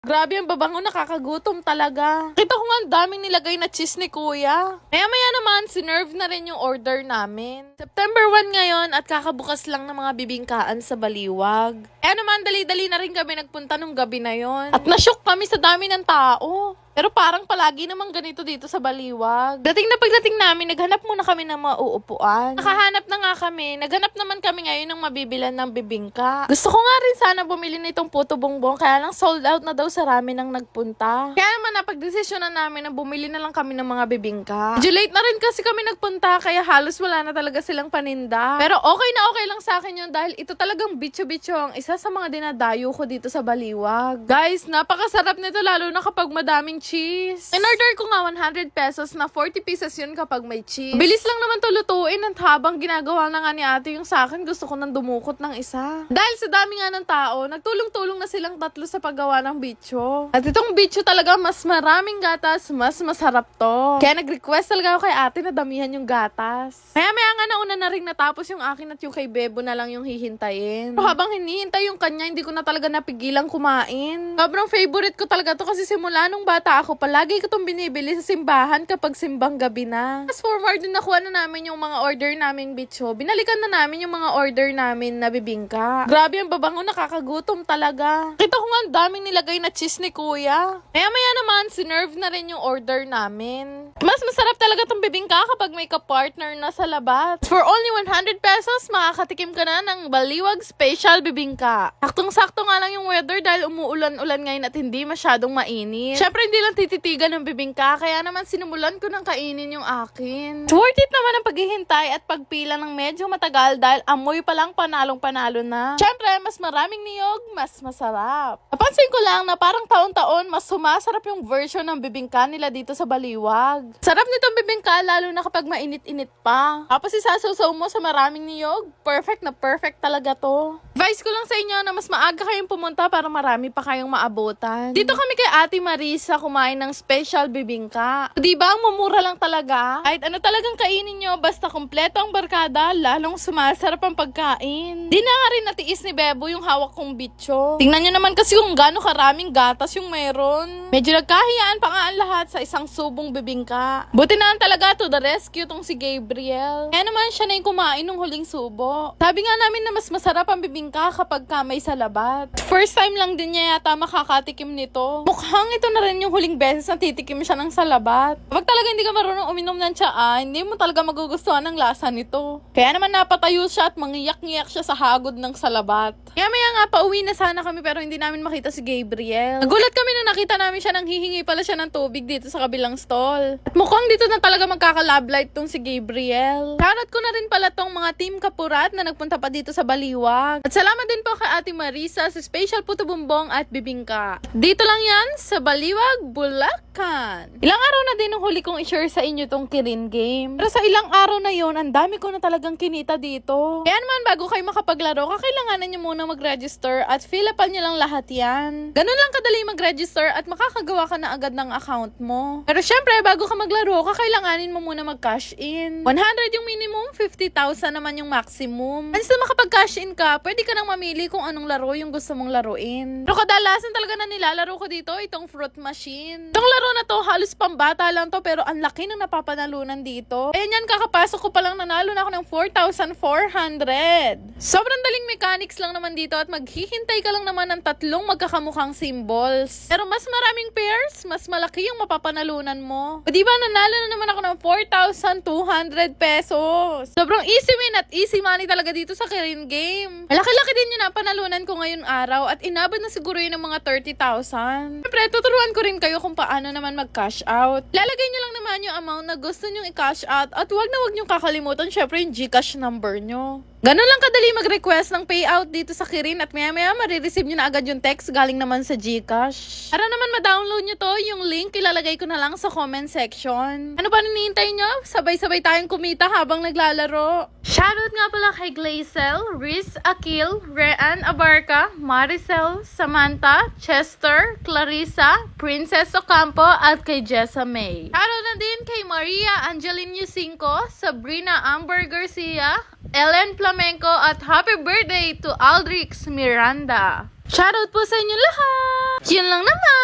Grabe ang babango, nakakagutom talaga. Kita ko nga ang daming nilagay na cheese ni kuya. Maya-maya naman, sinerve na rin yung order namin. September 1 ngayon at kakabukas lang ng mga bibingkaan sa Baliwag. Kaya naman, dali-dali na rin kami nagpunta nung gabi na yon. At nashock kami sa dami ng tao. Pero parang palagi namang ganito dito sa Baliwag. Pagdating namin, naghanap muna kami ng mauupuan. Nakahanap na nga kami. Naghanap naman kami ngayon ng mabibilan ng bibingka. Gusto ko nga rin sana bumili nitong puto bongbong, kaya lang sold out na daw sa rami nang nagpunta. Kaya naman napagdesisyon na namin na bumili na lang kami ng mga bibingka. Medyo late na rin kasi kami nagpunta, kaya halos wala na talaga silang paninda. Pero okay na okay lang sa akin yun dahil ito talagang bitcho-bitcho ang isa sa mga dinadayo ko dito sa Baliwag. Guys, napakasarap nito lalo na kapag madaming cheese. In-order ko nga 100 pesos na 40 pieces yun kapag may cheese. Bilis lang naman to lutuin at habang ginagawa na nga ni ate yung sa akin, gusto ko nang dumukot ng isa. Dahil sa dami nga ng tao, nagtulong-tulong na silang tatlo sa paggawa ng bicho. At itong bicho talaga mas maraming gatas, mas masarap to. Kaya nag-request talaga ako kay ate na damihan yung gatas. Maya-maya nga nauna na rin natapos yung akin at yung kay Bebo na lang yung hihintayin. Pero habang hinihintay yung kanya, hindi ko na talaga napigilang kumain. Sobrang favorite ko talaga to kasi simula nung bata ako, palagi ko itong binibili sa simbahan kapag simbang gabi na. Fast forward din nakuha na namin yung mga order naming bicho. Binalikan na namin yung mga order namin na bibingka. Grabe ang babango, nakakagutom talaga. Kita ko nga ang daming nilagay na cheese ni kuya. Maya-maya naman, sinerve na rin yung order namin. Mas masarap talaga tong bibingka kapag may ka-partner na sa labat. For only 100 pesos, makakatikim ka na ng Baliwag Special Bibingka. Saktong-sakto nga lang yung weather dahil umuulan-ulan ngayon at hindi masyadong mainit. Syempre hindi lang tititigan ng bibingka, kaya naman sinumulan ko ng kainin yung akin. Worth it naman ang paghihintay at pagpila ng medyo matagal dahil amoy pa lang panalong-panalo na. Syempre, mas maraming niyog, mas masarap. Napansin ko lang na parang taon-taon mas sumasarap yung version ng bibingka nila dito sa Baliwag. Sarap nitong bibingka lalo na kapag mainit-init pa. Tapos isasawsaw mo sa maraming niyog, perfect na perfect talaga to. Advice ko lang sa inyo na mas maaga kayong pumunta para marami pa kayong maabutan. Dito kami kay Ate Marisa kumain ng special bibingka. Diba ang mumura lang talaga? Kahit ano talagang kainin nyo, basta kompleto ang barkada, lalong sumasarap ang pagkain. Di na nga rin natiis ni Bebo yung hawak kong bicho. Tingnan nyo naman kasi kung gaano karaming gatas yung meron. Medyo nagkahiyaan pa nga ang lahat sa isang subong bibingka. Buti na talaga to the rescue tong si Gabriel. Kaya naman siya na yung kumain ng huling subo. Sabi nga namin na mas masarap ang bibingka kapag kamay sa labat. First time lang din niya yata makakatikim nito. Mukhang ito na rin yung huling beses na titikim siya ng salabat. Kapag talaga hindi ka marunong uminom ng tsaa, hindi mo talaga magugustuhan ang lasa nito. Kaya naman napatayo siya at mangiyak-ngiyak siya sa hagod ng salabat. Kaya maya nga pauwi na sana kami pero hindi namin makita si Gabriel. Nagulat kami na nakita namin siya nang hihingi pala siya ng tubig dito sa kabilang stall. At mukhang dito na talaga magkaka-love light tong si Gabriel. Shoutout ko na rin pala tong mga team Kapurat na nagpunta pa dito sa Baliwag. At salamat din po kay Ate Marisa sa special puto bumbong at bibingka. Dito lang yan sa Baliwag, Bulacan. Ilang araw na din nung huli kong i-share sa inyo tong Kirin game. Pero sa ilang araw na yon, ang dami ko na talagang kinita dito. Kaya naman bago kayo makapaglaro, kakailanganan nyo muna mag-register at fill upan nyo lang lahat yan. Ganun lang kadali mag-register at makakagawa ka na agad ng account mo. Pero syempre, bago ka maglaro, kakailanganin mo muna mag-cash in. 100 yung minimum, 50,000 naman yung maximum. Once na makapag-cash in ka, pwede ka nang mamili kung anong laro yung gusto mong laruin. Pero kadalasan talaga na nilalaro ko dito, itong fruit machine. Itong laro na to, halos pambata lang to, pero ang laki ng napapanalunan dito. Ayan yan, kakapasok ko palang nanalo na ako ng 4,400. Sobrang daling mechanics lang naman dito at maghihintay ka lang naman ng tatlong magkakamukhang symbols. Pero mas maraming pairs, mas malaki yung mapapanalunan mo. O diba, nanalo na naman ako ng 4,200 pesos. Sobrang easy win at easy money talaga dito sa Kirin game. Malaki-laki din yung napanalunan ko ngayon araw at inabot na siguro yun ng mga 30,000. Siyempre, tuturuan ko rin kayo kung paano naman mag-cash out. Lalagay nyo lang naman yung amount na gusto nyo i-cash out at huwag na huwag nyo kakalimutan syempre yung GCash number nyo. Ganun lang kadali mag-request ng payout dito sa Kirin at maya-maya marireceive nyo na agad yung text galing naman sa GCash. Para naman ma-download nyo to, yung link ilalagay ko na lang sa comment section. Ano pa ninihintay nyo? Sabay-sabay tayong kumita habang naglalaro. Shoutout nga pala kay Glacel, Riz Akil, Rean Abarca, Maricel, Samantha, Chester, Clarissa, Princess Ocampo at kay Jessa May. Shoutout na din kay Maria Angeline Yusinko, Sabrina Amber Garcia, Ellen Flamenco at happy birthday to Aldrix Miranda. Shoutout po sa inyo lahat! Yun lang naman!